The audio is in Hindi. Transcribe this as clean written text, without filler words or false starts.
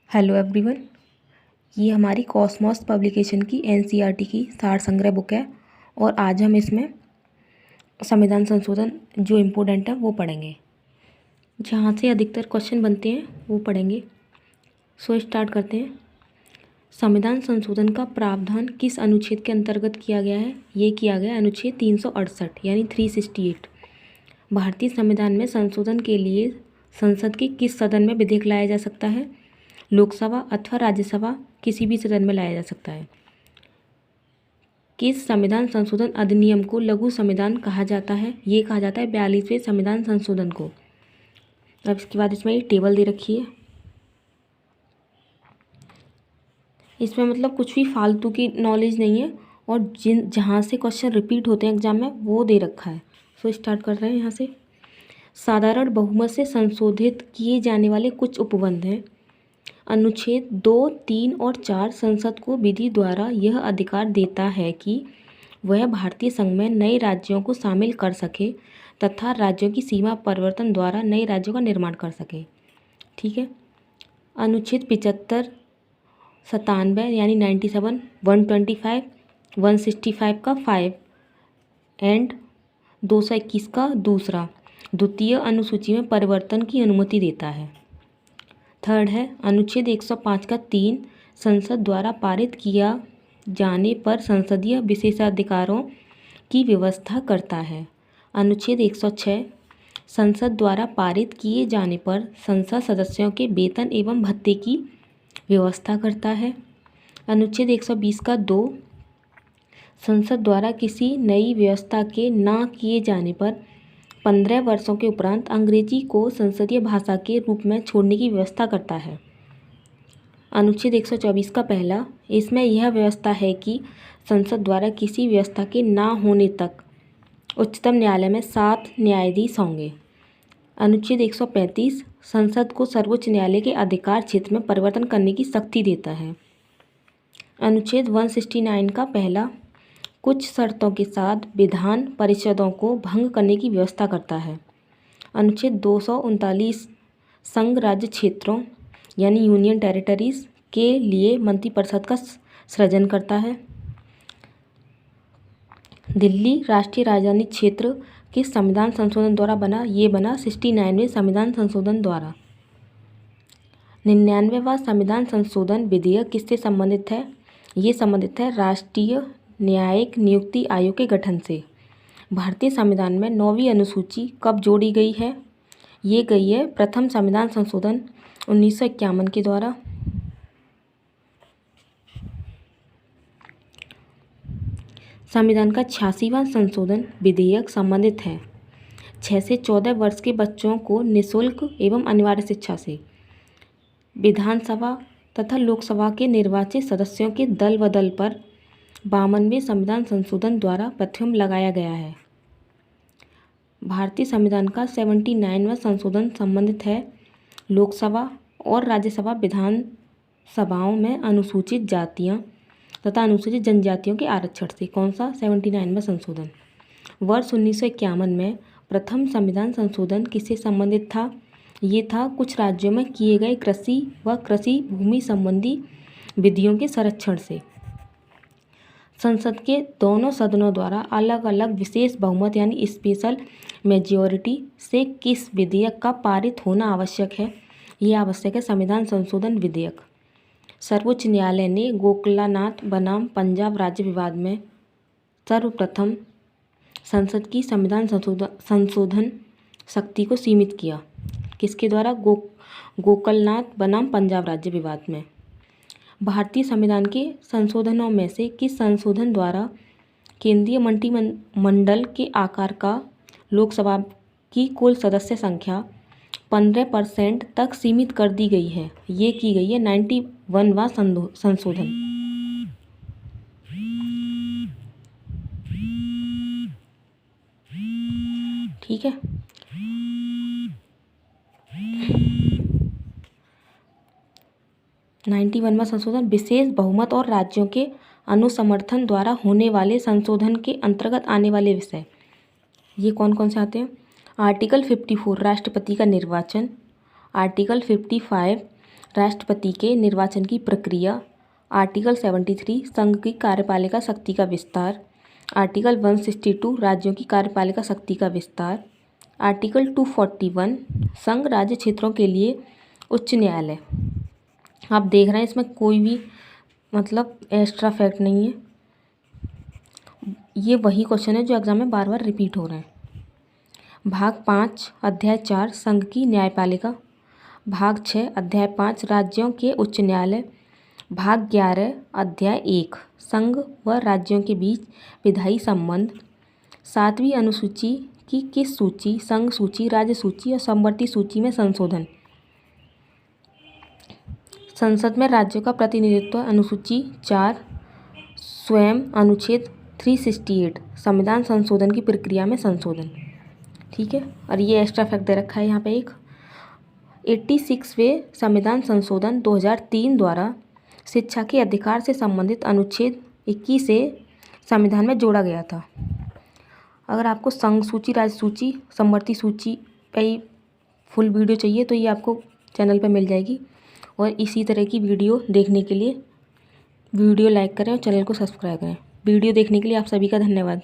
Hello everyone. ये हमारी कॉस्मॉस पब्लिकेशन की एनसीईआरटी की सार संग्रह बुक है और आज हम इसमें संविधान संशोधन जो इम्पोर्टेंट है वो पढ़ेंगे। जहाँ से अधिकतर क्वेश्चन बनते हैं वो पढ़ेंगे। सो स्टार्ट करते हैं। संविधान संशोधन का प्रावधान किस अनुच्छेद के अंतर्गत किया गया है? ये किया गया अनुच्छेद 368 यानी 368। भारतीय संविधान में संशोधन के लिए संसद के किस सदन में विधेयक लाया जा सकता है? लोकसभा अथवा राज्यसभा किसी भी सदन में लाया जा सकता है। किस संविधान संशोधन अधिनियम को लघु संविधान कहा जाता है? ये कहा जाता है 42वें संविधान संशोधन को। अब इसके बाद इसमें एक टेबल दे रखी है। इसमें मतलब कुछ भी फालतू की नॉलेज नहीं है और जहाँ से क्वेश्चन रिपीट होते हैं एग्जाम में वो दे रखा है। सो स्टार्ट कर रहे हैं यहाँ से। साधारण बहुमत से संशोधित किए जाने वाले कुछ उपबंध हैं। अनुच्छेद 2, 3 और 4 संसद को विधि द्वारा यह अधिकार देता है कि वह भारतीय संघ में नए राज्यों को शामिल कर सके तथा राज्यों की सीमा परिवर्तन द्वारा नए राज्यों का निर्माण कर सके। ठीक है। अनुच्छेद 75, 97 यानी 97, 125, 165 का 5 एंड 221 का दूसरा द्वितीय अनुसूची में परिवर्तन की अनुमति देता है। थर्ड है अनुच्छेद 105 का 3 संसद द्वारा पारित किया जाने पर संसदीय विशेषाधिकारों की व्यवस्था करता है। अनुच्छेद 106 संसद द्वारा पारित किए जाने पर संसद सदस्यों के वेतन एवं भत्ते की व्यवस्था करता है। अनुच्छेद 120 का 2 संसद द्वारा किसी नई व्यवस्था के न किए जाने पर 15 वर्षों के उपरांत अंग्रेजी को संसदीय भाषा के रूप में छोड़ने की व्यवस्था करता है। अनुच्छेद 124 का पहला, इसमें यह व्यवस्था है कि संसद द्वारा किसी व्यवस्था के ना होने तक उच्चतम न्यायालय में 7 न्यायाधीश होंगे। अनुच्छेद 135 संसद को सर्वोच्च न्यायालय के अधिकार क्षेत्र में परिवर्तन करने की शक्ति देता है। अनुच्छेद 169 का पहला, कुछ शर्तों के साथ विधान परिषदों को भंग करने की व्यवस्था करता है। अनुच्छेद 239 संघ राज्य क्षेत्रों यानी यूनियन टेरिटरीज के लिए मंत्रिपरिषद का सृजन करता है। दिल्ली राष्ट्रीय राजधानी क्षेत्र के संविधान संशोधन द्वारा बना 69वें संविधान संशोधन द्वारा। 99वां संविधान संशोधन विधेयक किससे संबंधित है? ये संबंधित है राष्ट्रीय न्यायिक नियुक्ति आयोग के गठन से। भारतीय संविधान में 9वीं अनुसूची कब जोड़ी गई है? ये गई है प्रथम संविधान संशोधन 1951 के द्वारा। संविधान का 86वां संशोधन विधेयक संबंधित है 6 से 14 वर्ष के बच्चों को निःशुल्क एवं अनिवार्य शिक्षा से। विधानसभा तथा लोकसभा के निर्वाचित सदस्यों के दल बदल पर 52वें संविधान संशोधन द्वारा प्रतिबंध लगाया गया है। भारतीय संविधान का 79वां संशोधन संबंधित है लोकसभा और राज्यसभा विधान सभाओं में अनुसूचित जातियां तथा अनुसूचित जनजातियों के आरक्षण से। कौन सा? 79वां संशोधन। वर्ष 1951 में प्रथम संविधान संशोधन किससे संबंधित था? ये था कुछ राज्यों में किए गए कृषि व कृषि भूमि संबंधी विधियों के संरक्षण से। संसद के दोनों सदनों द्वारा अलग अलग विशेष बहुमत यानी स्पेशल मेजॉरिटी से किस विधेयक का पारित होना आवश्यक है? ये आवश्यक है संविधान संशोधन विधेयक। सर्वोच्च न्यायालय ने गोकलानाथ बनाम पंजाब राज्य विवाद में सर्वप्रथम संसद की संविधान संशोधन शक्ति को सीमित किया। किसके द्वारा? गोकलनाथ बनाम पंजाब राज्य विवाद में। भारतीय संविधान के संशोधनों में से किस संशोधन द्वारा केंद्रीय मंत्रिमंडल के आकार का लोकसभा की कुल सदस्य संख्या 15% तक सीमित कर दी गई है? ये की गई है 91वां संशोधन। ठीक है। वां संशोधन विशेष बहुमत और राज्यों के अनुसमर्थन द्वारा होने वाले संशोधन के अंतर्गत आने वाले विषय ये कौन कौन से आते हैं? आर्टिकल 54 राष्ट्रपति का निर्वाचन, आर्टिकल 55 राष्ट्रपति के निर्वाचन की प्रक्रिया। आर्टिकल 73 संघ की कार्यपालिका शक्ति का विस्तार। आर्टिकल 162 राज्यों की कार्यपालिका शक्ति का विस्तार। आर्टिकल 241 संघ राज्य क्षेत्रों के लिए उच्च न्यायालय। आप देख रहे हैं इसमें कोई भी मतलब एक्स्ट्रा फैक्ट नहीं है, ये वही क्वेश्चन है जो एग्जाम में बार बार रिपीट हो रहे हैं। भाग 5 अध्याय 4 संघ की न्यायपालिका। भाग 6 अध्याय 5 राज्यों के उच्च न्यायालय। भाग 11 अध्याय 1 संघ व राज्यों के बीच विधायी संबंध। 7वीं अनुसूची की किस सूची, संघ सूची, राज्य सूची और समवर्ती सूची में संशोधन। संसद में राज्यों का प्रतिनिधित्व। अनुसूची 4 स्वयं। अनुच्छेद 368 संविधान संशोधन की प्रक्रिया में संशोधन। ठीक है, और ये एक्स्ट्रा फैक्ट दे रखा है यहाँ पे एक 86वें संविधान संशोधन 2003 द्वारा शिक्षा के अधिकार से संबंधित अनुच्छेद 21 से संविधान में जोड़ा गया था। अगर आपको संघ सूची, राज्य सूची, समवर्ती सूची पे फुल वीडियो चाहिए तो ये आपको चैनल पे मिल जाएगी। और इसी तरह की वीडियो देखने के लिए वीडियो लाइक करें और चैनल को सब्सक्राइब करें। वीडियो देखने के लिए आप सभी का धन्यवाद।